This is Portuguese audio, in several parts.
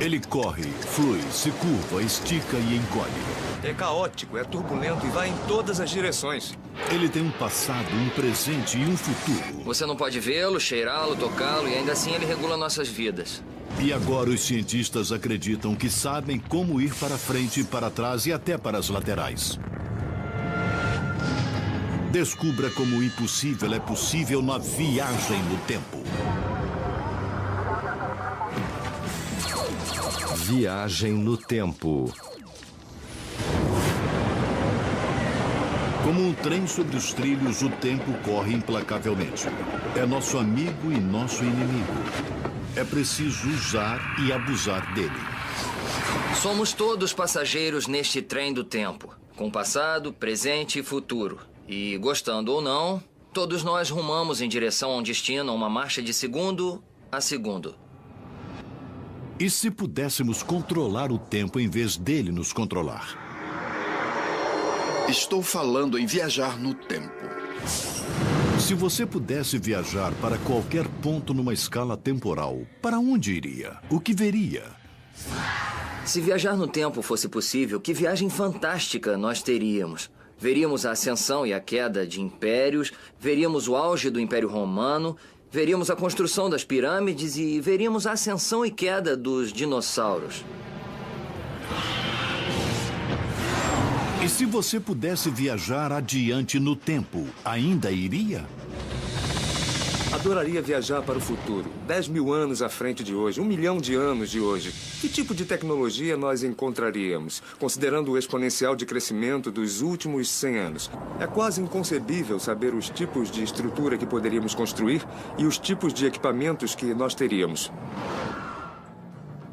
Ele corre, flui, se curva, estica e encolhe. É caótico, é turbulento e vai em todas as direções. Ele tem um passado, um presente e um futuro. Você não pode vê-lo, cheirá-lo, tocá-lo e ainda assim ele regula nossas vidas. E agora os cientistas acreditam que sabem como ir para frente, para trás e até para as laterais. Descubra como o impossível é possível na viagem no tempo. Viagem no tempo. Como um trem sobre os trilhos, o tempo corre implacavelmente. É nosso amigo e nosso inimigo. É preciso usar e abusar dele. Somos todos passageiros neste trem do tempo, com passado, presente e futuro. E, gostando ou não, todos nós rumamos em direção a um destino, a uma marcha de segundo a segundo. E se pudéssemos controlar o tempo em vez dele nos controlar? Estou falando em viajar no tempo. Se você pudesse viajar para qualquer ponto numa escala temporal, para onde iria? O que veria? Se viajar no tempo fosse possível, que viagem fantástica nós teríamos. Veríamos a ascensão e a queda de impérios, veríamos o auge do Império Romano, veríamos a construção das pirâmides e veríamos a ascensão e queda dos dinossauros. E se você pudesse viajar adiante no tempo, ainda iria? Adoraria viajar para o futuro. 10.000 anos à frente de hoje, 1 milhão de anos de hoje. Que tipo de tecnologia nós encontraríamos, considerando o exponencial de crescimento dos últimos 100 anos? É quase inconcebível saber os tipos de estrutura que poderíamos construir e os tipos de equipamentos que nós teríamos.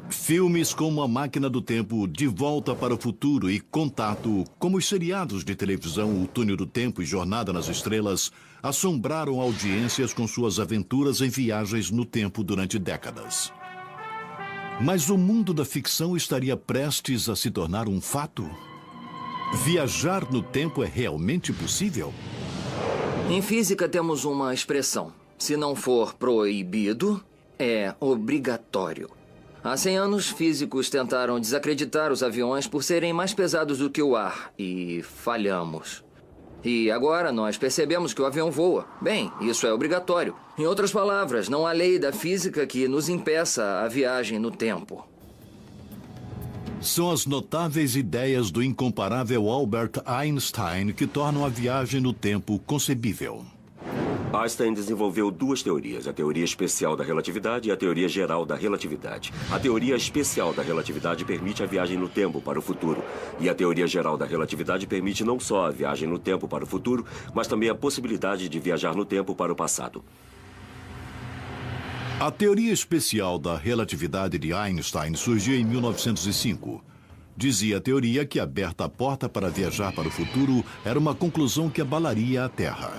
Filmes como A Máquina do Tempo, De Volta para o Futuro e Contato, como os seriados de televisão O Túnel do Tempo e Jornada nas Estrelas, assombraram audiências com suas aventuras em viagens no tempo durante décadas. Mas o mundo da ficção estaria prestes a se tornar um fato? Viajar no tempo é realmente possível? Em física temos uma expressão. Se não for proibido, é obrigatório. Há 100 anos, físicos tentaram desacreditar os aviões por serem mais pesados do que o ar, e falhamos. E agora nós percebemos que o avião voa. Bem, isso é obrigatório. Em outras palavras, não há lei da física que nos impeça a viagem no tempo. São as notáveis ideias do incomparável Albert Einstein que tornam a viagem no tempo concebível. Einstein desenvolveu duas teorias, a teoria especial da relatividade e a teoria geral da relatividade. A teoria especial da relatividade permite a viagem no tempo para o futuro. E a teoria geral da relatividade permite não só a viagem no tempo para o futuro, mas também a possibilidade de viajar no tempo para o passado. A teoria especial da relatividade de Einstein surgiu em 1905. Dizia a teoria que, aberta a porta para viajar para o futuro, era uma conclusão que abalaria a Terra.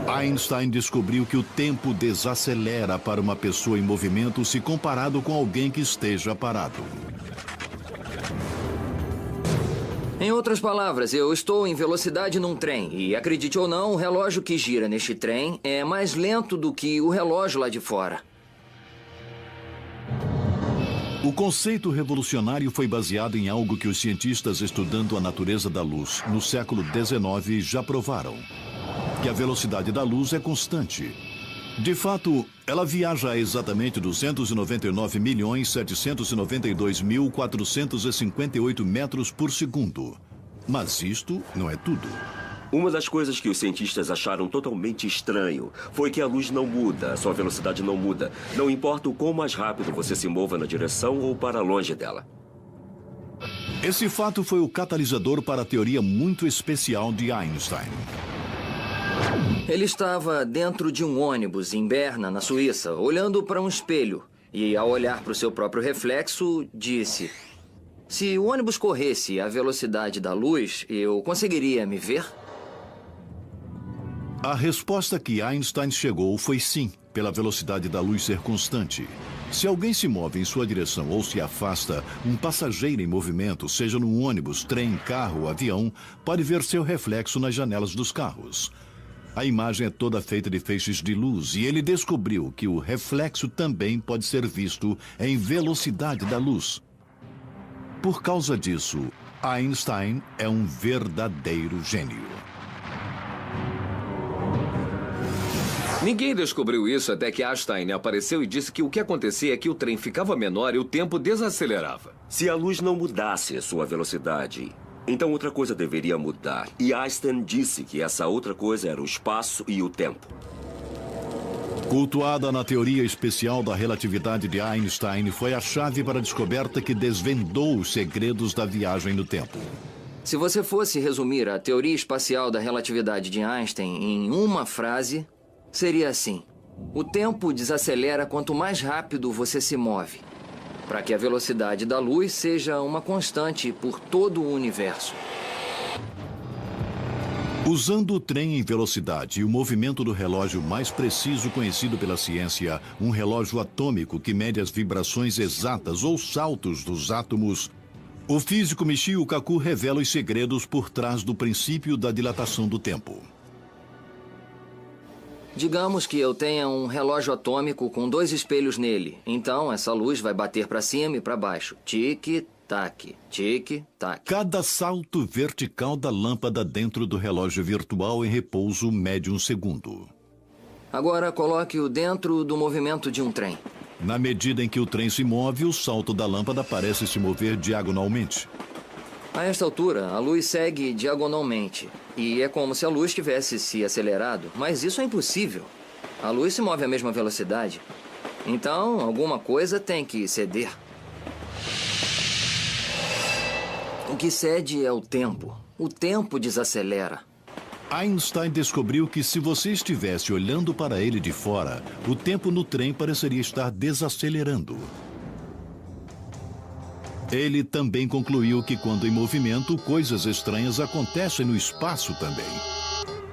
Einstein descobriu que o tempo desacelera para uma pessoa em movimento se comparado com alguém que esteja parado. Em outras palavras, eu estou em velocidade num trem e, acredite ou não, o relógio que gira neste trem é mais lento do que o relógio lá de fora. O conceito revolucionário foi baseado em algo que os cientistas estudando a natureza da luz no século XIX já provaram. Que a velocidade da luz é constante. De fato, ela viaja a exatamente 299.792.458 metros por segundo. Mas isto não é tudo. Uma das coisas que os cientistas acharam totalmente estranho foi que a luz não muda, sua velocidade não muda. Não importa o quão mais rápido você se mova na direção ou para longe dela. Esse fato foi o catalisador para a teoria muito especial de Einstein. Ele estava dentro de um ônibus em Berna, na Suíça, olhando para um espelho. E, ao olhar para o seu próprio reflexo, disse: se o ônibus corresse à velocidade da luz, eu conseguiria me ver? A resposta que Einstein chegou foi sim, pela velocidade da luz ser constante. Se alguém se move em sua direção ou se afasta, um passageiro em movimento, seja num ônibus, trem, carro ou avião, pode ver seu reflexo nas janelas dos carros. A imagem é toda feita de feixes de luz e ele descobriu que o reflexo também pode ser visto em velocidade da luz. Por causa disso, Einstein é um verdadeiro gênio. Ninguém descobriu isso até que Einstein apareceu e disse que o que acontecia é que o trem ficava menor e o tempo desacelerava. Se a luz não mudasse sua velocidade, então outra coisa deveria mudar. E Einstein disse que essa outra coisa era o espaço e o tempo. Cultuada na teoria especial da relatividade de Einstein, foi a chave para a descoberta que desvendou os segredos da viagem no tempo. Se você fosse resumir a teoria espacial da relatividade de Einstein em uma frase, seria assim: o tempo desacelera quanto mais rápido você se move, para que a velocidade da luz seja uma constante por todo o universo. Usando o trem em velocidade e o movimento do relógio mais preciso conhecido pela ciência, um relógio atômico que mede as vibrações exatas ou saltos dos átomos, o físico Michio Kaku revela os segredos por trás do princípio da dilatação do tempo. Digamos que eu tenha um relógio atômico com 2 espelhos nele. Então, essa luz vai bater para cima e para baixo. Tic-tac, tic-tac. Cada salto vertical da lâmpada dentro do relógio virtual em repouso mede 1 segundo. Agora, coloque-o dentro do movimento de um trem. Na medida em que o trem se move, o salto da lâmpada parece se mover diagonalmente. A esta altura, a luz segue diagonalmente. E é como se a luz tivesse se acelerado. Mas isso é impossível. A luz se move à mesma velocidade. Então, alguma coisa tem que ceder. O que cede é o tempo. O tempo desacelera. Einstein descobriu que se você estivesse olhando para ele de fora, o tempo no trem pareceria estar desacelerando. Ele também concluiu que quando em movimento, coisas estranhas acontecem no espaço também.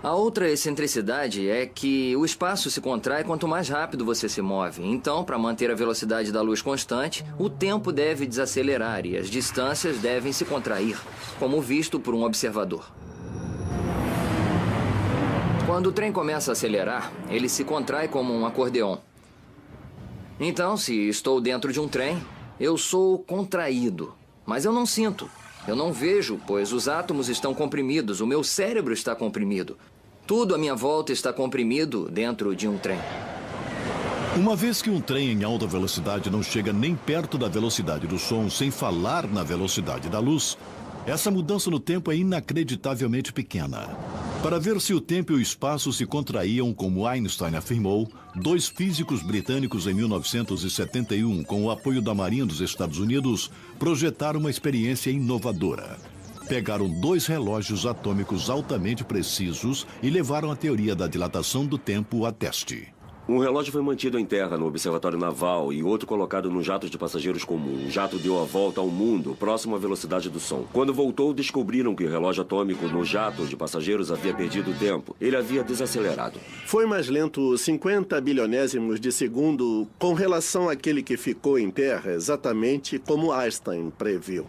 A outra excentricidade é que o espaço se contrai quanto mais rápido você se move. Então, para manter a velocidade da luz constante, o tempo deve desacelerar e as distâncias devem se contrair, como visto por um observador. Quando o trem começa a acelerar, ele se contrai como um acordeon. Então, se estou dentro de um trem, eu sou contraído, mas eu não sinto. Eu não vejo, pois os átomos estão comprimidos, o meu cérebro está comprimido. Tudo à minha volta está comprimido dentro de um trem. Uma vez que um trem em alta velocidade não chega nem perto da velocidade do som, sem falar na velocidade da luz, essa mudança no tempo é inacreditavelmente pequena. Para ver se o tempo e o espaço se contraíam, como Einstein afirmou, 2 físicos britânicos em 1971, com o apoio da Marinha dos Estados Unidos, projetaram uma experiência inovadora. Pegaram 2 relógios atômicos altamente precisos e levaram a teoria da dilatação do tempo a teste. Um relógio foi mantido em terra no observatório naval e outro colocado num jato de passageiros comum. O jato deu a volta ao mundo, próximo à velocidade do som. Quando voltou, descobriram que o relógio atômico no jato de passageiros havia perdido tempo. Ele havia desacelerado. Foi mais lento 50 bilionésimos de segundo com relação àquele que ficou em terra, exatamente como Einstein previu.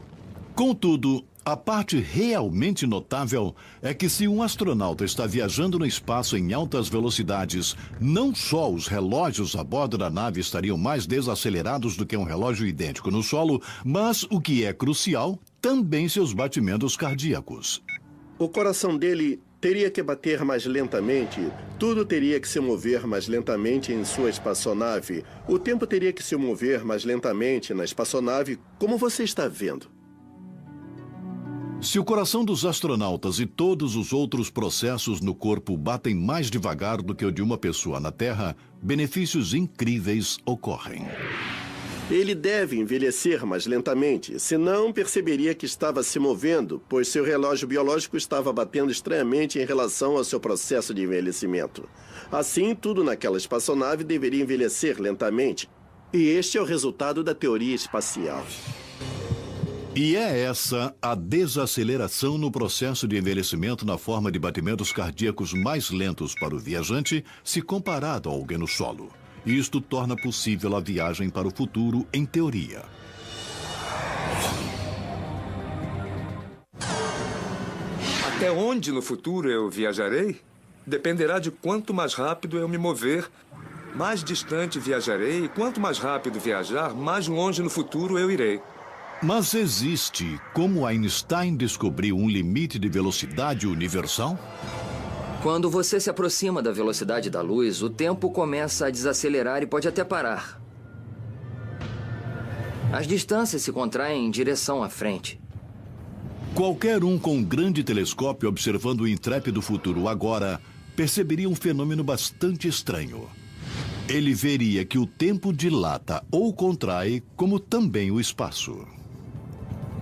Contudo, a parte realmente notável é que se um astronauta está viajando no espaço em altas velocidades, não só os relógios a bordo da nave estariam mais desacelerados do que um relógio idêntico no solo, mas, o que é crucial, também seus batimentos cardíacos. O coração dele teria que bater mais lentamente, tudo teria que se mover mais lentamente em sua espaçonave, o tempo teria que se mover mais lentamente na espaçonave, como você está vendo. Se o coração dos astronautas e todos os outros processos no corpo batem mais devagar do que o de uma pessoa na Terra, benefícios incríveis ocorrem. Ele deve envelhecer mais lentamente, senão perceberia que estava se movendo, pois seu relógio biológico estava batendo estranhamente em relação ao seu processo de envelhecimento. Assim, tudo naquela espaçonave deveria envelhecer lentamente. E este é o resultado da teoria espacial. E é essa a desaceleração no processo de envelhecimento na forma de batimentos cardíacos mais lentos para o viajante se comparado a alguém no solo. Isto torna possível a viagem para o futuro em teoria. Até onde no futuro eu viajarei? Dependerá de quanto mais rápido eu me mover, mais distante viajarei, e quanto mais rápido viajar, mais longe no futuro eu irei. Mas existe como Einstein descobriu um limite de velocidade universal? Quando você se aproxima da velocidade da luz, o tempo começa a desacelerar e pode até parar. As distâncias se contraem em direção à frente. Qualquer um com um grande telescópio observando o intrépido futuro agora perceberia um fenômeno bastante estranho. Ele veria que o tempo dilata ou contrai, como também o espaço.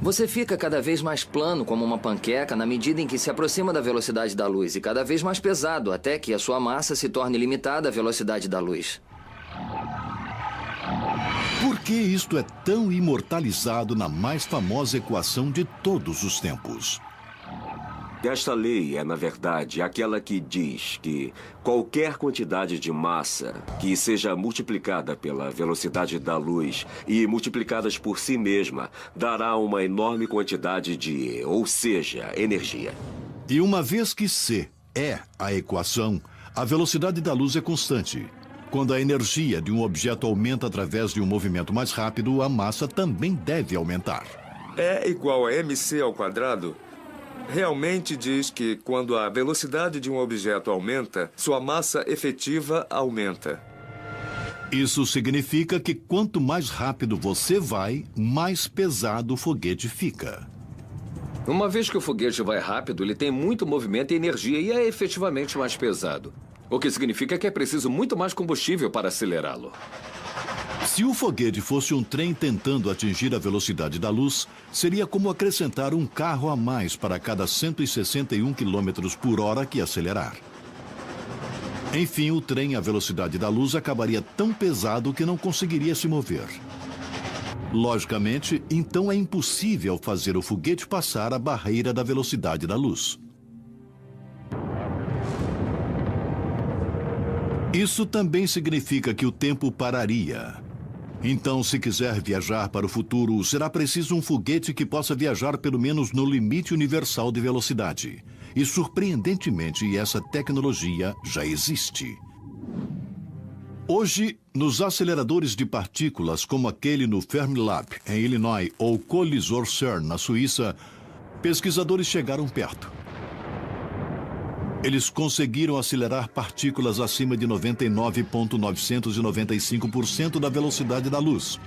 Você fica cada vez mais plano como uma panqueca na medida em que se aproxima da velocidade da luz e cada vez mais pesado até que a sua massa se torne limitada à velocidade da luz. Por que isto é tão imortalizado na mais famosa equação de todos os tempos? Esta lei é, na verdade, aquela que diz que qualquer quantidade de massa que seja multiplicada pela velocidade da luz e multiplicadas por si mesma dará uma enorme quantidade de E, ou seja, energia. E uma vez que C é a equação, a velocidade da luz é constante. Quando a energia de um objeto aumenta através de um movimento mais rápido, a massa também deve aumentar. E igual a mc ao quadrado realmente diz que quando a velocidade de um objeto aumenta, sua massa efetiva aumenta. Isso significa que quanto mais rápido você vai, mais pesado o foguete fica. Uma vez que o foguete vai rápido, ele tem muito movimento e energia e é efetivamente mais pesado. O que significa que é preciso muito mais combustível para acelerá-lo. Se o foguete fosse um trem tentando atingir a velocidade da luz, seria como acrescentar um carro a mais para cada 161 km por hora que acelerar. Enfim, o trem à velocidade da luz acabaria tão pesado que não conseguiria se mover. Logicamente, então é impossível fazer o foguete passar a barreira da velocidade da luz. Isso também significa que o tempo pararia. Então, se quiser viajar para o futuro, será preciso um foguete que possa viajar pelo menos no limite universal de velocidade. E, surpreendentemente, essa tecnologia já existe. Hoje, nos aceleradores de partículas, como aquele no Fermilab, em Illinois, ou Colisor CERN, na Suíça, pesquisadores chegaram perto. Eles conseguiram acelerar partículas acima de 99,995% da velocidade da luz.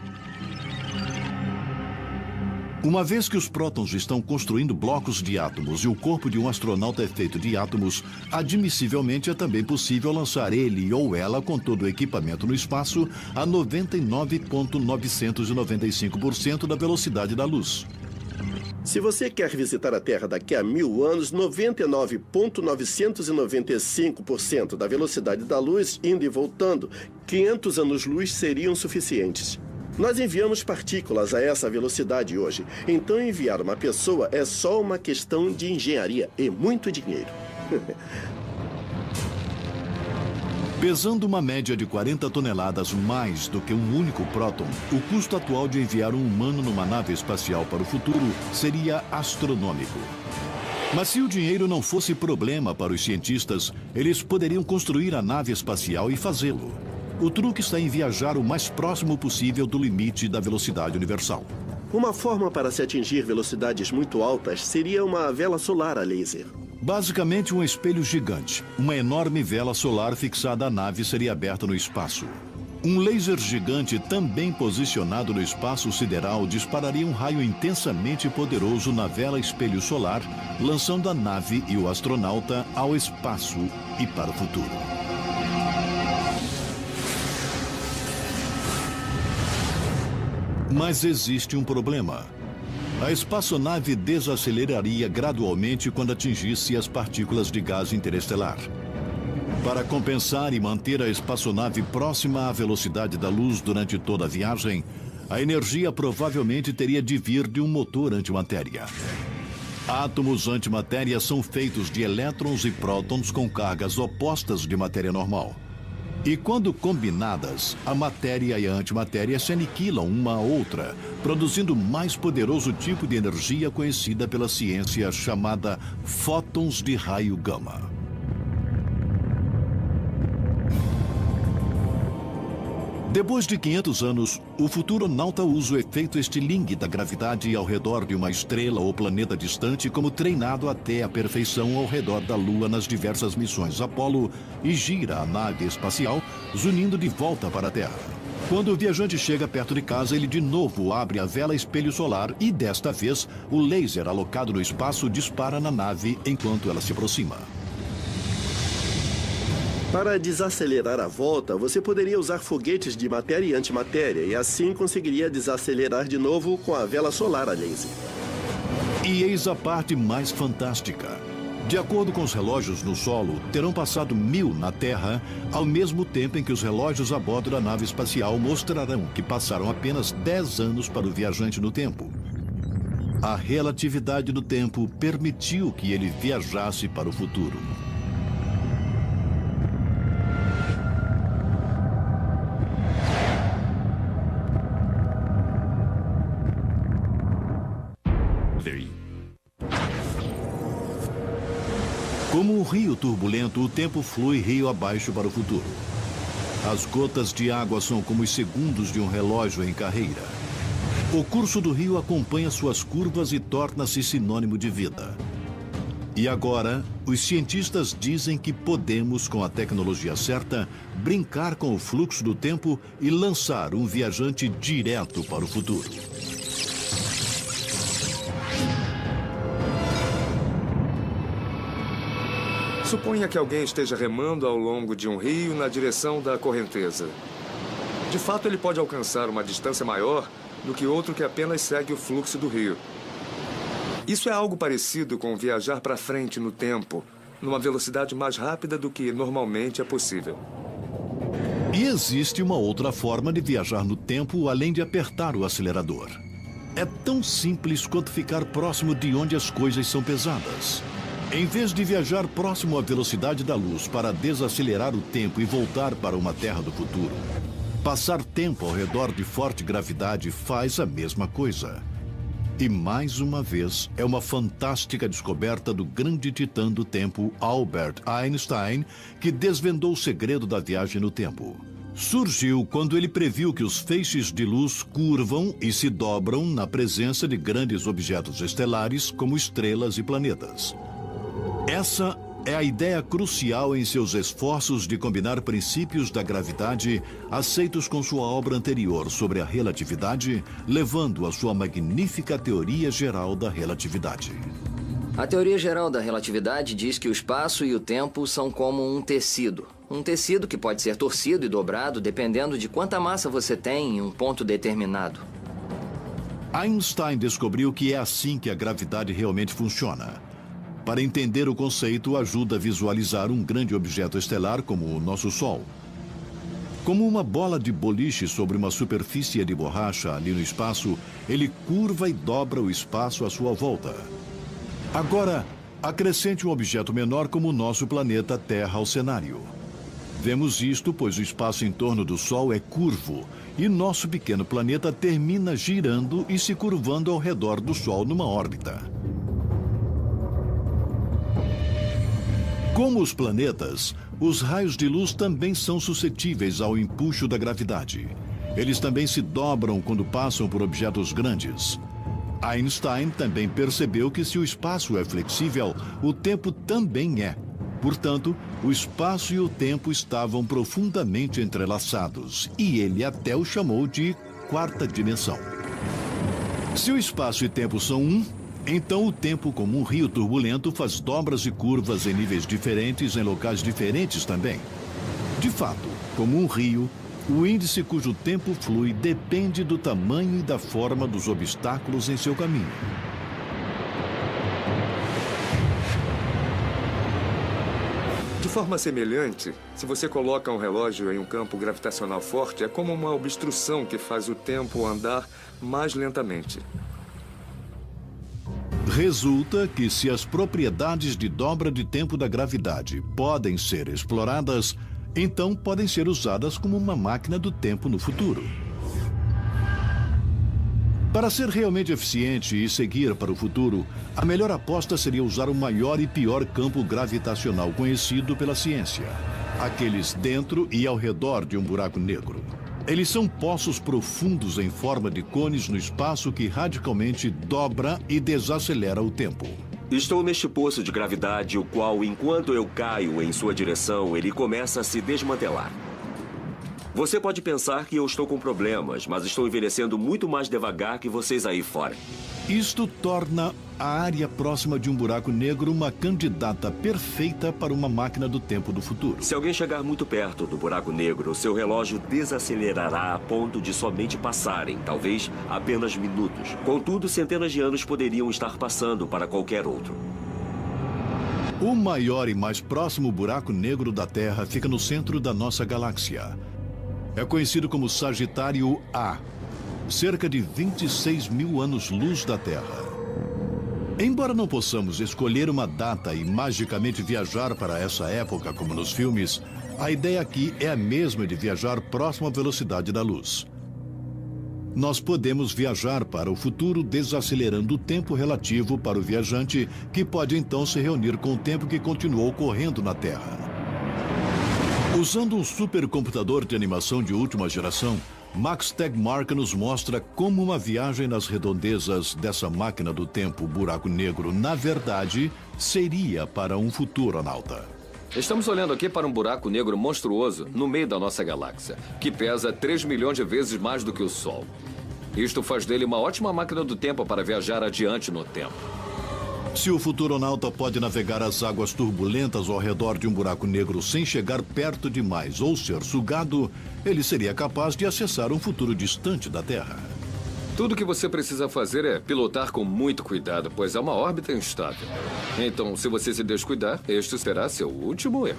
Uma vez que os prótons estão construindo blocos de átomos e o corpo de um astronauta é feito de átomos, admissivelmente é também possível lançar ele ou ela com todo o equipamento no espaço a 99,995% da velocidade da luz. Se você quer visitar a Terra daqui a 1000 anos, 99,995% da velocidade da luz, indo e voltando, 500 anos-luz seriam suficientes. Nós enviamos partículas a essa velocidade hoje. Então enviar uma pessoa é só uma questão de engenharia e muito dinheiro. Pesando uma média de 40 toneladas mais do que um único próton, o custo atual de enviar um humano numa nave espacial para o futuro seria astronômico. Mas se o dinheiro não fosse problema para os cientistas, eles poderiam construir a nave espacial e fazê-lo. O truque está em viajar o mais próximo possível do limite da velocidade universal. Uma forma para se atingir velocidades muito altas seria uma vela solar a laser. Basicamente, um espelho gigante. Uma enorme vela solar fixada à nave seria aberta no espaço. Um laser gigante também posicionado no espaço sideral dispararia um raio intensamente poderoso na vela espelho solar, lançando a nave e o astronauta ao espaço e para o futuro. Mas existe um problema. A espaçonave desaceleraria gradualmente quando atingisse as partículas de gás interestelar. Para compensar e manter a espaçonave próxima à velocidade da luz durante toda a viagem, a energia provavelmente teria de vir de um motor antimatéria. Átomos antimatéria são feitos de elétrons e prótons com cargas opostas de matéria normal. E quando combinadas, a matéria e a antimatéria se aniquilam uma à outra, produzindo o mais poderoso tipo de energia conhecida pela ciência chamada fótons de raio gama. Depois de 500 anos, o futuronauta usa o efeito estilingue da gravidade ao redor de uma estrela ou planeta distante como treinado até a perfeição ao redor da Lua nas diversas missões Apollo e gira a nave espacial, zunindo de volta para a Terra. Quando o viajante chega perto de casa, ele de novo abre a vela espelho solar e, desta vez, o laser alocado no espaço dispara na nave enquanto ela se aproxima. Para desacelerar a volta, você poderia usar foguetes de matéria e antimatéria e assim conseguiria desacelerar de novo com a vela solar a laser. E eis a parte mais fantástica. De acordo com os relógios no solo, terão passado 1000 na Terra, ao mesmo tempo em que os relógios a bordo da nave espacial mostrarão que passaram apenas 10 anos para o viajante no tempo. A relatividade do tempo permitiu que ele viajasse para o futuro. Como um rio turbulento, o tempo flui rio abaixo para o futuro. As gotas de água são como os segundos de um relógio em carreira. O curso do rio acompanha suas curvas e torna-se sinônimo de vida. E agora, os cientistas dizem que podemos, com a tecnologia certa, brincar com o fluxo do tempo e lançar um viajante direto para o futuro. Suponha que alguém esteja remando ao longo de um rio na direção da correnteza. De fato, ele pode alcançar uma distância maior do que outro que apenas segue o fluxo do rio. Isso é algo parecido com viajar para frente no tempo, numa velocidade mais rápida do que normalmente é possível. E existe uma outra forma de viajar no tempo além de apertar o acelerador. É tão simples quanto ficar próximo de onde as coisas são pesadas. Em vez de viajar próximo à velocidade da luz para desacelerar o tempo e voltar para uma Terra do futuro, passar tempo ao redor de forte gravidade faz a mesma coisa. E mais uma vez, é uma fantástica descoberta do grande titã do tempo, Albert Einstein, que desvendou o segredo da viagem no tempo. Surgiu quando ele previu que os feixes de luz curvam e se dobram na presença de grandes objetos estelares como estrelas e planetas. Essa é a ideia crucial em seus esforços de combinar princípios da gravidade aceitos com sua obra anterior sobre a relatividade, levando a sua magnífica teoria geral da relatividade. A teoria geral da relatividade diz que o espaço e o tempo são como um tecido. Um tecido que pode ser torcido e dobrado dependendo de quanta massa você tem em um ponto determinado. Einstein descobriu que é assim que a gravidade realmente funciona. Para entender o conceito, ajuda a visualizar um grande objeto estelar como o nosso Sol. Como uma bola de boliche sobre uma superfície de borracha ali no espaço, ele curva e dobra o espaço à sua volta. Agora, acrescente um objeto menor como o nosso planeta Terra ao cenário. Vemos isto pois o espaço em torno do Sol é curvo e nosso pequeno planeta termina girando e se curvando ao redor do Sol numa órbita. Como os planetas, os raios de luz também são suscetíveis ao empuxo da gravidade. Eles também se dobram quando passam por objetos grandes. Einstein também percebeu que se o espaço é flexível, o tempo também é. Portanto, o espaço e o tempo estavam profundamente entrelaçados, e ele até o chamou de quarta dimensão. Se o espaço e tempo são um, então o tempo, como um rio turbulento, faz dobras e curvas em níveis diferentes em locais diferentes também. De fato, como um rio, o índice cujo tempo flui depende do tamanho e da forma dos obstáculos em seu caminho. De forma semelhante, se você coloca um relógio em um campo gravitacional forte, é como uma obstrução que faz o tempo andar mais lentamente. Resulta que se as propriedades de dobra de tempo da gravidade podem ser exploradas, então podem ser usadas como uma máquina do tempo no futuro. Para ser realmente eficiente e seguir para o futuro, a melhor aposta seria usar o maior e pior campo gravitacional conhecido pela ciência, aqueles dentro e ao redor de um buraco negro. Eles são poços profundos em forma de cones no espaço que radicalmente dobra e desacelera o tempo. Estou neste poço de gravidade, o qual, enquanto eu caio em sua direção, ele começa a se desmantelar. Você pode pensar que eu estou com problemas, mas estou envelhecendo muito mais devagar que vocês aí fora. Isto torna a área próxima de um buraco negro uma candidata perfeita para uma máquina do tempo do futuro. Se alguém chegar muito perto do buraco negro, seu relógio desacelerará a ponto de somente passarem, talvez apenas minutos. Contudo, centenas de anos poderiam estar passando para qualquer outro. O maior e mais próximo buraco negro da Terra fica no centro da nossa galáxia. É conhecido como Sagitário A, cerca de 26 mil anos-luz da Terra. Embora não possamos escolher uma data e magicamente viajar para essa época, como nos filmes, a ideia aqui é a mesma de viajar próximo à velocidade da luz. Nós podemos viajar para o futuro desacelerando o tempo relativo para o viajante, que pode então se reunir com o tempo que continuou correndo na Terra. Usando um supercomputador de animação de última geração, Max Tegmark nos mostra como uma viagem nas redondezas dessa máquina do tempo buraco negro, na verdade, seria para um futuronauta. Estamos olhando aqui para um buraco negro monstruoso no meio da nossa galáxia, que pesa 3 milhões de vezes mais do que o Sol. Isto faz dele uma ótima máquina do tempo para viajar adiante no tempo. Se o futuronauta pode navegar as águas turbulentas ao redor de um buraco negro sem chegar perto demais ou ser sugado, ele seria capaz de acessar um futuro distante da Terra. Tudo que você precisa fazer é pilotar com muito cuidado, pois é uma órbita instável. Então, se você se descuidar, este será seu último erro.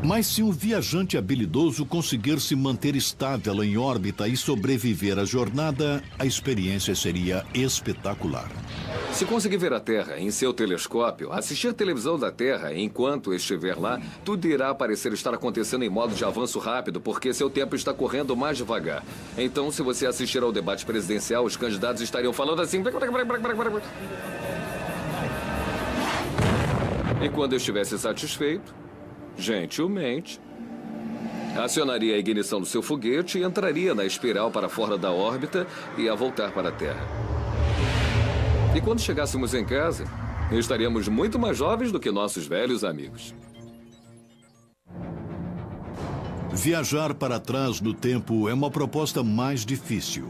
Mas se um viajante habilidoso conseguir se manter estável em órbita e sobreviver à jornada, a experiência seria espetacular. Se conseguir ver a Terra em seu telescópio, assistir televisão da Terra enquanto estiver lá, tudo irá parecer estar acontecendo em modo de avanço rápido, porque seu tempo está correndo mais devagar. Então, se você assistir ao debate presidencial, os candidatos estariam falando assim... E quando estivesse satisfeito, gentilmente, acionaria a ignição do seu foguete e entraria na espiral para fora da órbita e ia voltar para a Terra. E quando chegássemos em casa, estaríamos muito mais jovens do que nossos velhos amigos. Viajar para trás no tempo é uma proposta mais difícil.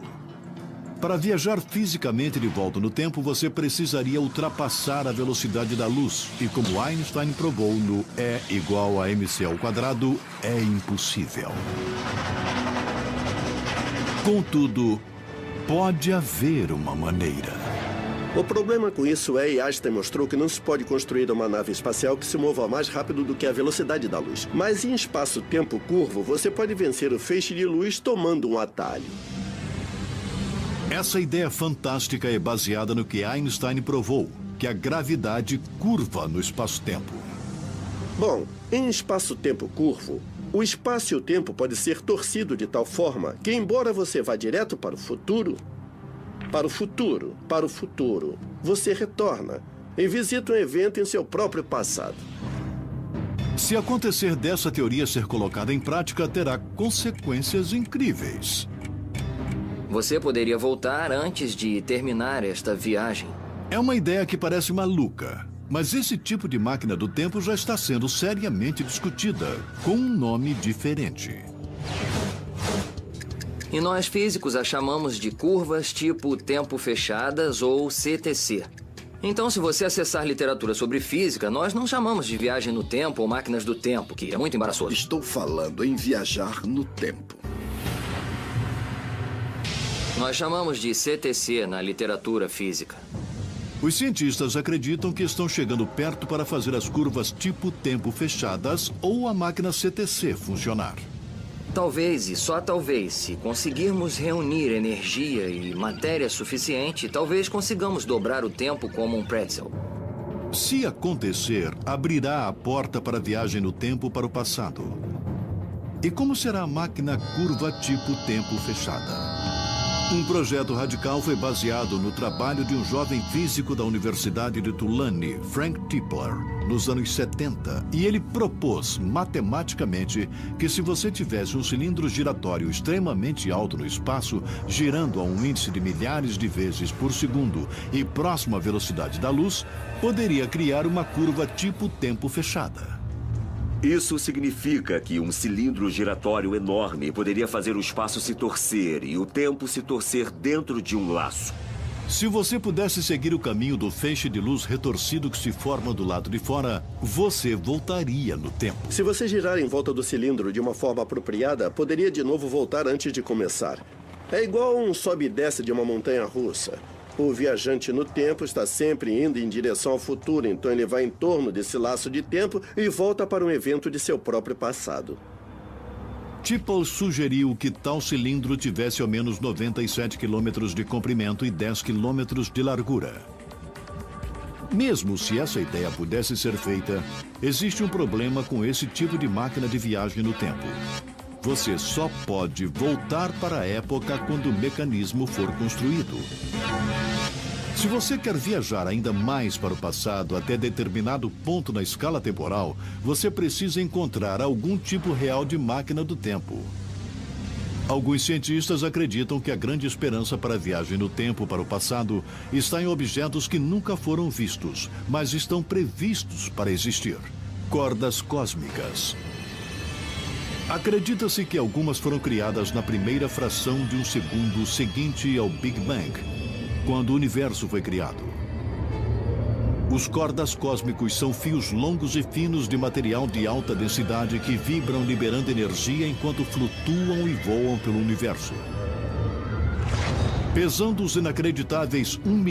Para viajar fisicamente de volta no tempo, você precisaria ultrapassar a velocidade da luz. E como Einstein provou no E igual a mc ao quadrado, é impossível. Contudo, pode haver uma maneira. O problema com isso é, e Einstein mostrou, que não se pode construir uma nave espacial que se mova mais rápido do que a velocidade da luz. Mas em espaço-tempo curvo, você pode vencer o feixe de luz tomando um atalho. Essa ideia fantástica é baseada no que Einstein provou, que a gravidade curva no espaço-tempo. Bom, em espaço-tempo curvo, o espaço e o tempo pode ser torcido de tal forma que, embora você vá direto para o futuro, você retorna e visita um evento em seu próprio passado. Se acontecer dessa teoria ser colocada em prática, terá consequências incríveis. Você poderia voltar antes de terminar esta viagem. É uma ideia que parece maluca, mas esse tipo de máquina do tempo já está sendo seriamente discutida, com um nome diferente. E nós físicos a chamamos de curvas tipo tempo fechadas ou CTC. Então, se você acessar literatura sobre física, nós não chamamos de viagem no tempo ou máquinas do tempo, que é muito embaraçoso. Estou falando em viajar no tempo. Nós chamamos de CTC na literatura física. Os cientistas acreditam que estão chegando perto para fazer as curvas tipo tempo fechadas ou a máquina CTC funcionar. Talvez, e só talvez, se conseguirmos reunir energia e matéria suficiente, talvez consigamos dobrar o tempo como um pretzel. Se acontecer, abrirá a porta para a viagem no tempo para o passado. E como será a máquina curva tipo tempo fechada? Um projeto radical foi baseado no trabalho de um jovem físico da Universidade de Tulane, Frank Tipler, nos anos 70, e ele propôs matematicamente que se você tivesse um cilindro giratório extremamente alto no espaço, girando a um índice de milhares de vezes por segundo e próximo à velocidade da luz, poderia criar uma curva tipo tempo fechada. Isso significa que um cilindro giratório enorme poderia fazer o espaço se torcer e o tempo se torcer dentro de um laço. Se você pudesse seguir o caminho do feixe de luz retorcido que se forma do lado de fora, você voltaria no tempo. Se você girar em volta do cilindro de uma forma apropriada, poderia de novo voltar antes de começar. É igual um sobe e desce de uma montanha russa. O viajante no tempo está sempre indo em direção ao futuro, então ele vai em torno desse laço de tempo e volta para um evento de seu próprio passado. Tipple sugeriu que tal cilindro tivesse ao menos 97 quilômetros de comprimento e 10 quilômetros de largura. Mesmo se essa ideia pudesse ser feita, existe um problema com esse tipo de máquina de viagem no tempo. Você só pode voltar para a época quando o mecanismo for construído. Se você quer viajar ainda mais para o passado até determinado ponto na escala temporal, você precisa encontrar algum tipo real de máquina do tempo. Alguns cientistas acreditam que a grande esperança para a viagem no tempo para o passado está em objetos que nunca foram vistos, mas estão previstos para existir. Cordas cósmicas. Acredita-se que algumas foram criadas na primeira fração de um segundo seguinte ao Big Bang, quando o universo foi criado. Os cordas cósmicos são fios longos e finos de material de alta densidade que vibram liberando energia enquanto flutuam e voam pelo universo. Pesando os inacreditáveis 1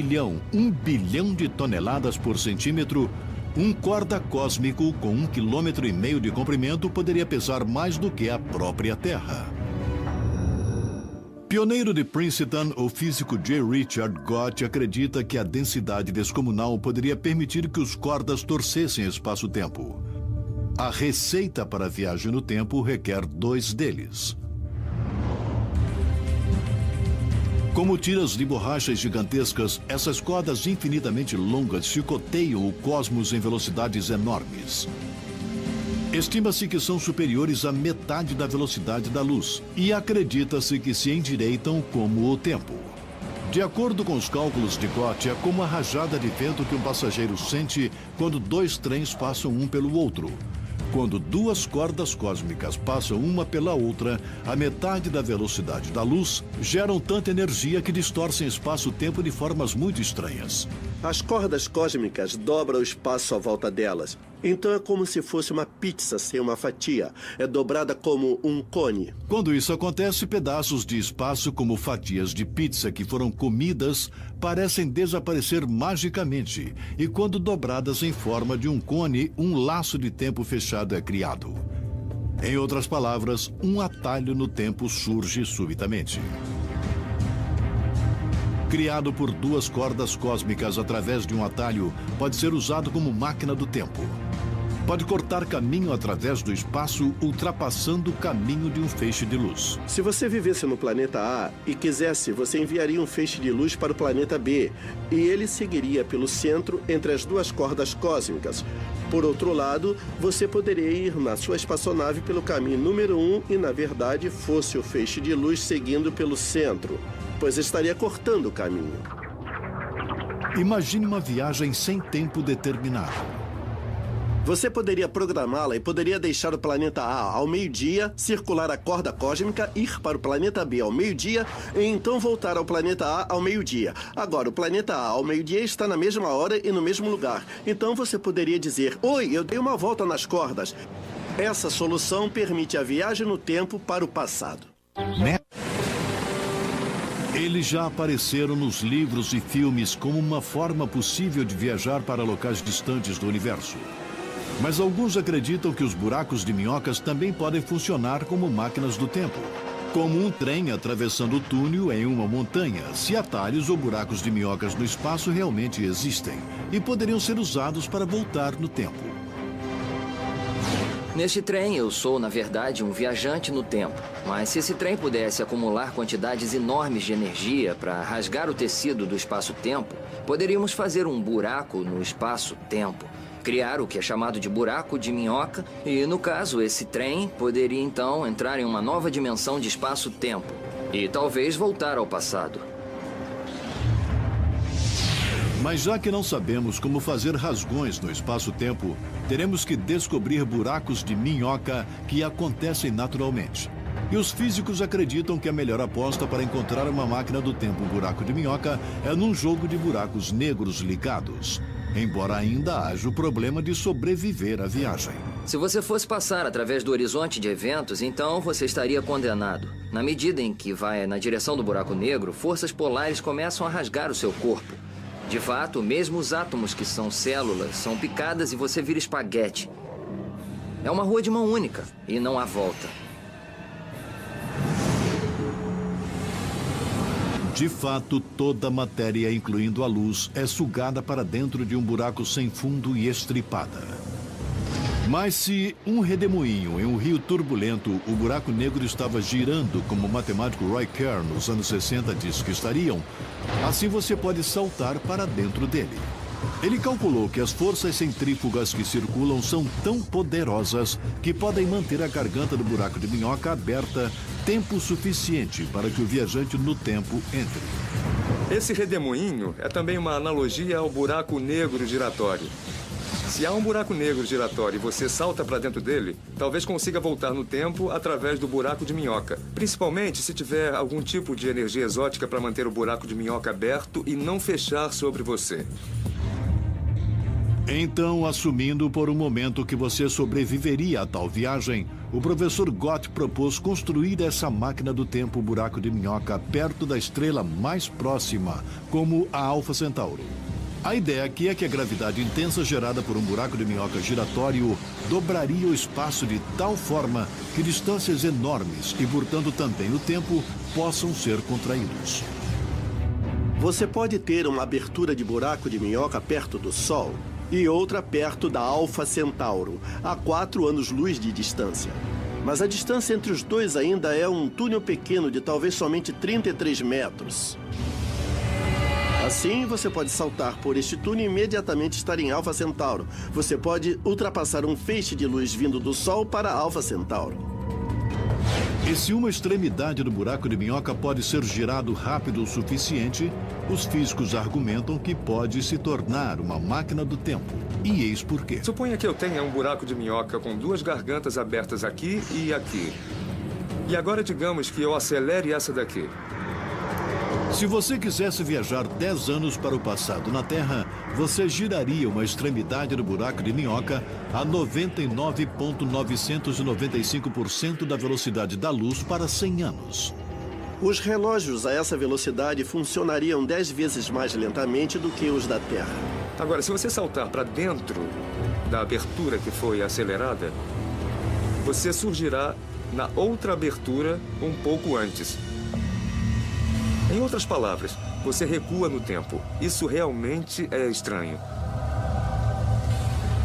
bilhão de toneladas por centímetro, um corda cósmico com 1,5 km de comprimento poderia pesar mais do que a própria Terra. Pioneiro de Princeton, o físico J. Richard Gott acredita que a densidade descomunal poderia permitir que os cordas torcessem espaço-tempo. A receita para a viagem no tempo requer 2 deles. Como tiras de borrachas gigantescas, essas cordas infinitamente longas chicoteiam o cosmos em velocidades enormes. Estima-se que são superiores à metade da velocidade da luz e acredita-se que se endireitam como o tempo. De acordo com os cálculos de Gott, é como a rajada de vento que um passageiro sente quando 2 trens passam um pelo outro. Quando 2 cordas cósmicas passam uma pela outra, a metade da velocidade da luz, geram tanta energia que distorcem espaço-tempo de formas muito estranhas. As cordas cósmicas dobram o espaço à volta delas. Então é como se fosse uma pizza sem uma fatia. É dobrada como um cone. Quando isso acontece, pedaços de espaço como fatias de pizza que foram comidas parecem desaparecer magicamente. E quando dobradas em forma de um cone, um laço de tempo fechado é criado. Em outras palavras, um atalho no tempo surge subitamente. Criado por 2 cordas cósmicas através de um atalho, pode ser usado como máquina do tempo. Pode cortar caminho através do espaço, ultrapassando o caminho de um feixe de luz. Se você vivesse no planeta A e quisesse, você enviaria um feixe de luz para o planeta B, e ele seguiria pelo centro entre as 2 cordas cósmicas. Por outro lado, você poderia ir na sua espaçonave pelo caminho número 1 e, na verdade, fosse o feixe de luz seguindo pelo centro, pois estaria cortando o caminho. Imagine uma viagem sem tempo determinado. Você poderia programá-la e poderia deixar o planeta A ao meio-dia, circular a corda cósmica, ir para o planeta B ao meio-dia e então voltar ao planeta A ao meio-dia. Agora, o planeta A ao meio-dia está na mesma hora e no mesmo lugar. Então você poderia dizer: "Oi, eu dei uma volta nas cordas." Essa solução permite a viagem no tempo para o passado. Eles já apareceram nos livros e filmes como uma forma possível de viajar para locais distantes do universo. Mas alguns acreditam que os buracos de minhocas também podem funcionar como máquinas do tempo. Como um trem atravessando o túnel em uma montanha, se atalhos ou buracos de minhocas no espaço realmente existem e poderiam ser usados para voltar no tempo. Neste trem, eu sou, na verdade, um viajante no tempo. Mas se esse trem pudesse acumular quantidades enormes de energia para rasgar o tecido do espaço-tempo, poderíamos fazer um buraco no espaço-tempo, criar o que é chamado de buraco de minhoca, e, no caso, esse trem poderia, então, entrar em uma nova dimensão de espaço-tempo e talvez voltar ao passado. Mas já que não sabemos como fazer rasgões no espaço-tempo, teremos que descobrir buracos de minhoca que acontecem naturalmente. E os físicos acreditam que a melhor aposta para encontrar uma máquina do tempo, um buraco de minhoca, é num jogo de buracos negros ligados. Embora ainda haja o problema de sobreviver à viagem. Se você fosse passar através do horizonte de eventos, então você estaria condenado. Na medida em que vai na direção do buraco negro, forças polares começam a rasgar o seu corpo. De fato, mesmo os átomos que são células são picadas e você vira espaguete. É uma rua de mão única e não há volta. De fato, toda a matéria, incluindo a luz, é sugada para dentro de um buraco sem fundo e estripada. Mas se um redemoinho em um rio turbulento, o buraco negro estava girando como o matemático Roy Kerr nos anos 60 disse que estariam, assim você pode saltar para dentro dele. Ele calculou que as forças centrífugas que circulam são tão poderosas que podem manter a garganta do buraco de minhoca aberta tempo suficiente para que o viajante no tempo entre. Esse redemoinho é também uma analogia ao buraco negro giratório. Se há um buraco negro giratório e você salta para dentro dele, talvez consiga voltar no tempo através do buraco de minhoca. Principalmente se tiver algum tipo de energia exótica para manter o buraco de minhoca aberto e não fechar sobre você. Então, assumindo por um momento que você sobreviveria a tal viagem, o professor Gott propôs construir essa máquina do tempo buraco de minhoca perto da estrela mais próxima, como a Alfa Centauro. A ideia aqui é que a gravidade intensa gerada por um buraco de minhoca giratório dobraria o espaço de tal forma que distâncias enormes e, portanto, também o tempo possam ser contraídos. Você pode ter uma abertura de buraco de minhoca perto do Sol e outra perto da Alfa Centauro, a 4 anos-luz de distância. Mas a distância entre os dois ainda é um túnel pequeno de talvez somente 33 metros. Assim, você pode saltar por este túnel e imediatamente estar em Alfa Centauro. Você pode ultrapassar um feixe de luz vindo do Sol para Alfa Centauro. E se uma extremidade do buraco de minhoca pode ser girado rápido o suficiente, os físicos argumentam que pode se tornar uma máquina do tempo. E eis por quê. Suponha que eu tenha um buraco de minhoca com 2 gargantas abertas aqui e aqui. E agora digamos que eu acelere essa daqui. Se você quisesse viajar 10 anos para o passado na Terra, você giraria uma extremidade do buraco de minhoca a 99,995% da velocidade da luz para 100 anos. Os relógios a essa velocidade funcionariam 10 vezes mais lentamente do que os da Terra. Agora, se você saltar para dentro da abertura que foi acelerada, você surgirá na outra abertura um pouco antes. Em outras palavras, você recua no tempo. Isso realmente é estranho.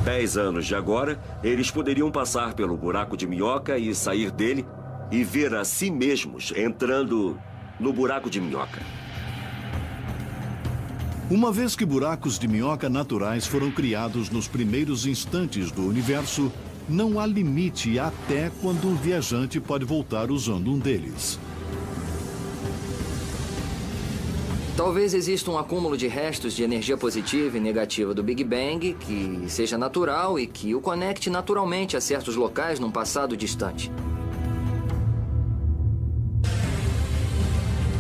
10 anos de agora, eles poderiam passar pelo buraco de minhoca e sair dele e ver a si mesmos entrando no buraco de minhoca. Uma vez que buracos de minhoca naturais foram criados nos primeiros instantes do universo, não há limite até quando um viajante pode voltar usando um deles. Talvez exista um acúmulo de restos de energia positiva e negativa do Big Bang que seja natural e que o conecte naturalmente a certos locais num passado distante.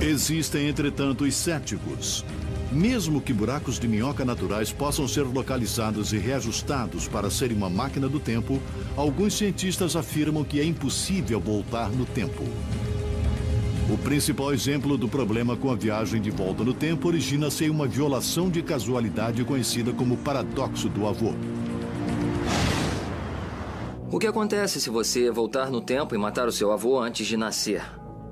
Existem, entretanto, os céticos. Mesmo que buracos de minhoca naturais possam ser localizados e reajustados para serem uma máquina do tempo, alguns cientistas afirmam que é impossível voltar no tempo. O principal exemplo do problema com a viagem de volta no tempo origina-se em uma violação de casualidade conhecida como paradoxo do avô. O que acontece se você voltar no tempo e matar o seu avô antes de nascer?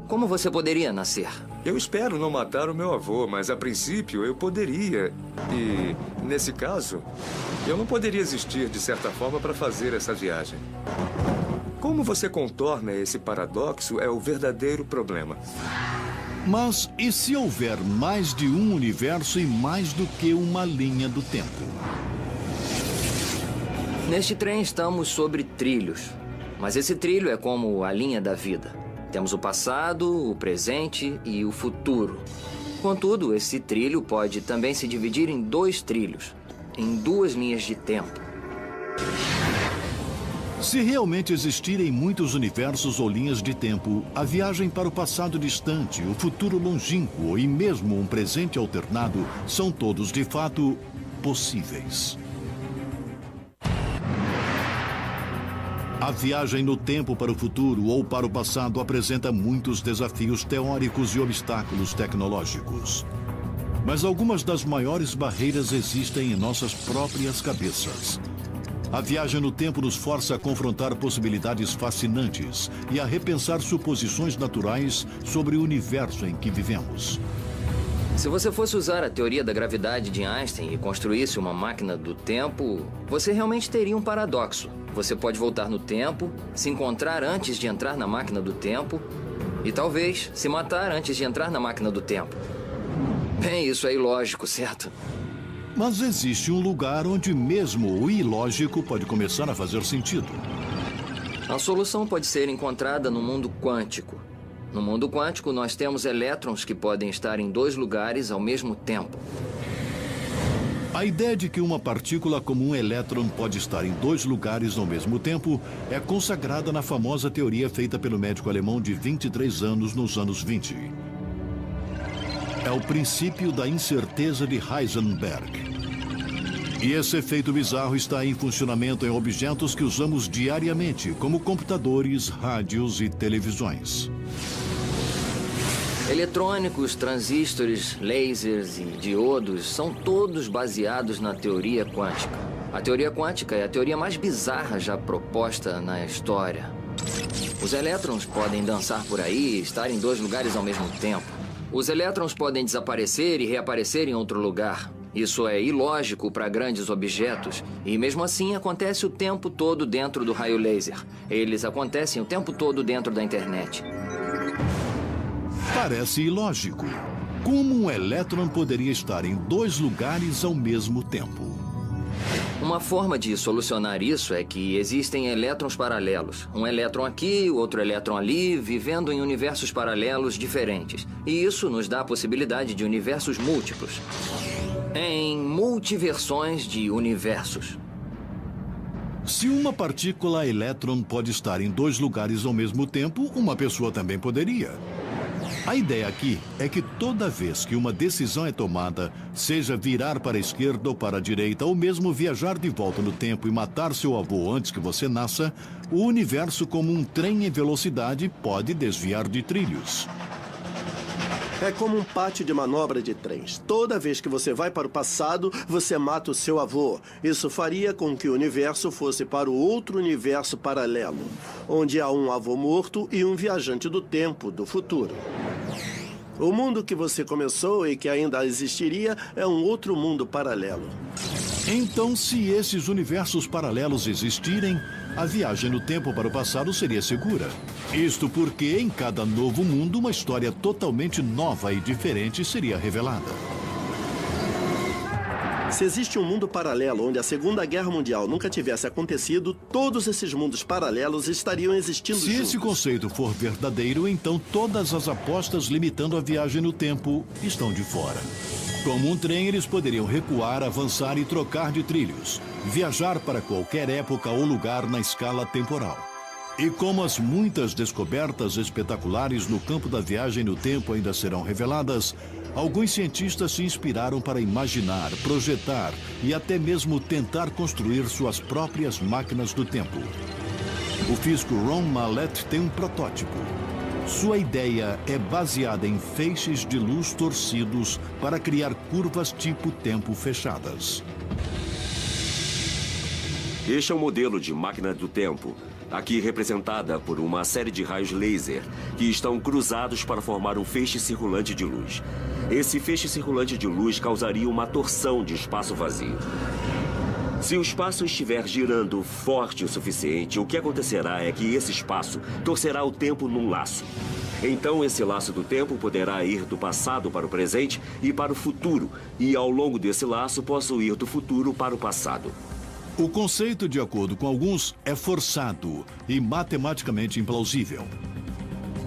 Como você poderia nascer? Eu espero não matar o meu avô, mas a princípio eu poderia. E, nesse caso, eu não poderia existir de certa forma para fazer essa viagem. Como você contorna esse paradoxo é o verdadeiro problema. Mas e se houver mais de um universo e mais do que uma linha do tempo? Neste trem estamos sobre trilhos. Mas esse trilho é como a linha da vida. Temos o passado, o presente e o futuro. Contudo, esse trilho pode também se dividir em 2 trilhos, em 2 linhas de tempo. Se realmente existirem muitos universos ou linhas de tempo, a viagem para o passado distante, o futuro longínquo e mesmo um presente alternado são todos, de fato, possíveis. A viagem no tempo para o futuro ou para o passado apresenta muitos desafios teóricos e obstáculos tecnológicos. Mas algumas das maiores barreiras existem em nossas próprias cabeças. A viagem no tempo nos força a confrontar possibilidades fascinantes e a repensar suposições naturais sobre o universo em que vivemos. Se você fosse usar a teoria da gravidade de Einstein e construísse uma máquina do tempo, você realmente teria um paradoxo. Você pode voltar no tempo, se encontrar antes de entrar na máquina do tempo e talvez se matar antes de entrar na máquina do tempo. Bem, isso é ilógico, certo? Mas existe um lugar onde mesmo o ilógico pode começar a fazer sentido. A solução pode ser encontrada no mundo quântico. No mundo quântico, nós temos elétrons que podem estar em 2 lugares ao mesmo tempo. A ideia de que uma partícula como um elétron pode estar em 2 lugares ao mesmo tempo é consagrada na famosa teoria feita pelo médico alemão de 23 anos nos anos 20. É o princípio da incerteza de Heisenberg. E esse efeito bizarro está em funcionamento em objetos que usamos diariamente, como computadores, rádios e televisões. Eletrônicos, transistores, lasers e diodos são todos baseados na teoria quântica. A teoria quântica é a teoria mais bizarra já proposta na história. Os elétrons podem dançar por aí e estar em 2 lugares ao mesmo tempo. Os elétrons podem desaparecer e reaparecer em outro lugar. Isso é ilógico para grandes objetos. E mesmo assim acontece o tempo todo dentro do raio laser. Eles acontecem o tempo todo dentro da internet. Parece ilógico. Como um elétron poderia estar em 2 lugares ao mesmo tempo? Uma forma de solucionar isso é que existem elétrons paralelos. Um elétron aqui, outro elétron ali, vivendo em universos paralelos diferentes. E isso nos dá a possibilidade de universos múltiplos. Em multiversões de universos. Se uma partícula elétron pode estar em 2 lugares ao mesmo tempo, uma pessoa também poderia. A ideia aqui é que toda vez que uma decisão é tomada, seja virar para a esquerda ou para a direita, ou mesmo viajar de volta no tempo e matar seu avô antes que você nasça, o universo, como um trem em velocidade, pode desviar de trilhos. É como um pátio de manobra de trens. Toda vez que você vai para o passado, você mata o seu avô. Isso faria com que o universo fosse para o outro universo paralelo, onde há um avô morto e um viajante do tempo, do futuro. O mundo que você começou e que ainda existiria é um outro mundo paralelo. Então, se esses universos paralelos existirem, a viagem no tempo para o passado seria segura. Isto porque em cada novo mundo uma história totalmente nova e diferente seria revelada. Se existe um mundo paralelo onde a Segunda Guerra Mundial nunca tivesse acontecido, todos esses mundos paralelos estariam existindo juntos. Se esse conceito for verdadeiro, então todas as apostas limitando a viagem no tempo estão de fora. Como um trem, eles poderiam recuar, avançar e trocar de trilhos, viajar para qualquer época ou lugar na escala temporal. E como as muitas descobertas espetaculares no campo da viagem no tempo ainda serão reveladas, alguns cientistas se inspiraram para imaginar, projetar e até mesmo tentar construir suas próprias máquinas do tempo. O físico Ron Mallett tem um protótipo. Sua ideia é baseada em feixes de luz torcidos para criar curvas tipo tempo fechadas. Este é um modelo de máquina do tempo, aqui representada por uma série de raios laser que estão cruzados para formar um feixe circulante de luz. Esse feixe circulante de luz causaria uma torção de espaço vazio. Se o espaço estiver girando forte o suficiente, o que acontecerá é que esse espaço torcerá o tempo num laço. Então, esse laço do tempo poderá ir do passado para o presente e para o futuro. E, ao longo desse laço, posso ir do futuro para o passado. O conceito, de acordo com alguns, é forçado e matematicamente implausível.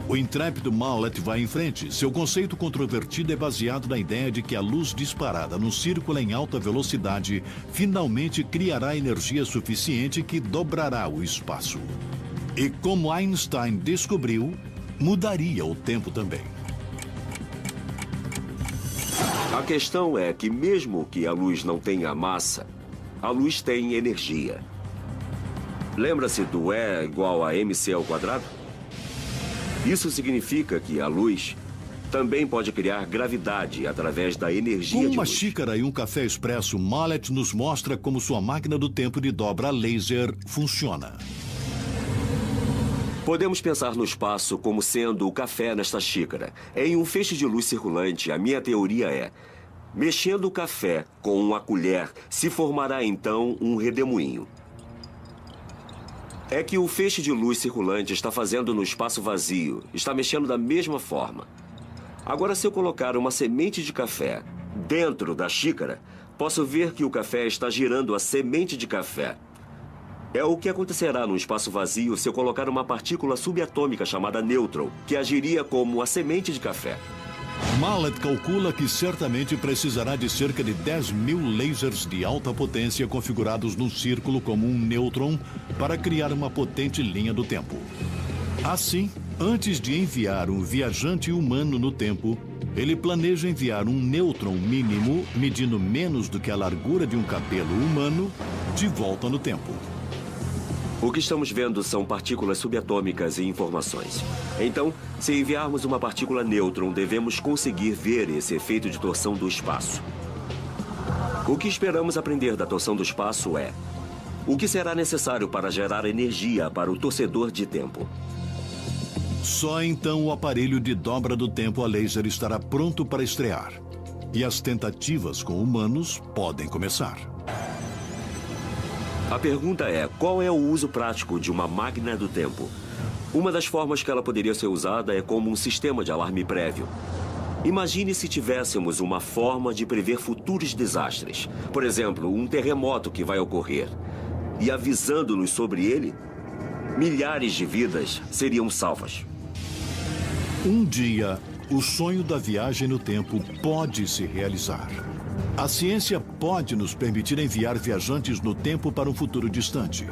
O intrépido Mallet vai em frente. Seu conceito controvertido é baseado na ideia de que a luz disparada num círculo em alta velocidade finalmente criará energia suficiente que dobrará o espaço. E como Einstein descobriu, mudaria o tempo também. A questão é que mesmo que a luz não tenha massa, a luz tem energia. Lembra-se do E igual a mc ao quadrado? Isso significa que a luz também pode criar gravidade através da energia de luz. Com uma xícara e um café expresso, Mallet nos mostra como sua máquina do tempo de dobra laser funciona. Podemos pensar no espaço como sendo o café nesta xícara. Em um feixe de luz circulante, a minha teoria é: mexendo o café com uma colher, se formará então um redemoinho. É que o feixe de luz circulante está fazendo no espaço vazio, está mexendo da mesma forma. Agora, se eu colocar uma semente de café dentro da xícara, posso ver que o café está girando a semente de café. É o que acontecerá no espaço vazio se eu colocar uma partícula subatômica chamada nêutron, que agiria como a semente de café. Mallet calcula que certamente precisará de cerca de 10.000 lasers de alta potência configurados num círculo como um nêutron para criar uma potente linha do tempo. Assim, antes de enviar um viajante humano no tempo, ele planeja enviar um nêutron mínimo, medindo menos do que a largura de um cabelo humano, de volta no tempo. O que estamos vendo são partículas subatômicas e informações. Então, se enviarmos uma partícula nêutron, devemos conseguir ver esse efeito de torção do espaço. O que esperamos aprender da torção do espaço é: o que será necessário para gerar energia para o torcedor de tempo? Só então o aparelho de dobra do tempo a laser estará pronto para estrear. E as tentativas com humanos podem começar. A pergunta é: qual é o uso prático de uma máquina do tempo? Uma das formas que ela poderia ser usada é como um sistema de alarme prévio. Imagine se tivéssemos uma forma de prever futuros desastres. Por exemplo, um terremoto que vai ocorrer. E avisando-nos sobre ele, milhares de vidas seriam salvas. Um dia, o sonho da viagem no tempo pode se realizar. A ciência pode nos permitir enviar viajantes no tempo para um futuro distante.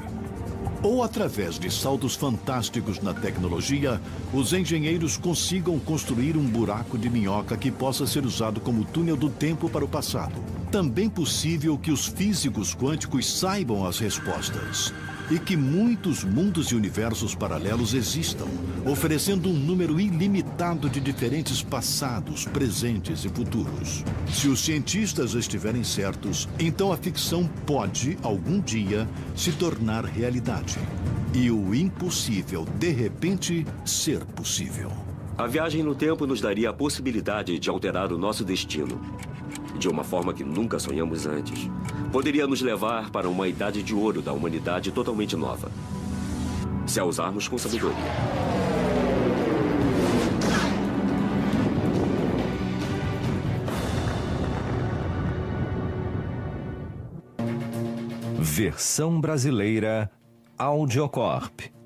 Ou, através de saltos fantásticos na tecnologia, os engenheiros consigam construir um buraco de minhoca que possa ser usado como túnel do tempo para o passado. Também possível que os físicos quânticos saibam as respostas. E que muitos mundos e universos paralelos existam, oferecendo um número ilimitado de diferentes passados, presentes e futuros. Se os cientistas estiverem certos, então a ficção pode, algum dia, se tornar realidade. E o impossível, de repente, ser possível. A viagem no tempo nos daria a possibilidade de alterar o nosso destino, de uma forma que nunca sonhamos antes. Poderia nos levar para uma idade de ouro da humanidade totalmente nova, se a usarmos com sabedoria. Versão brasileira Audiocorp.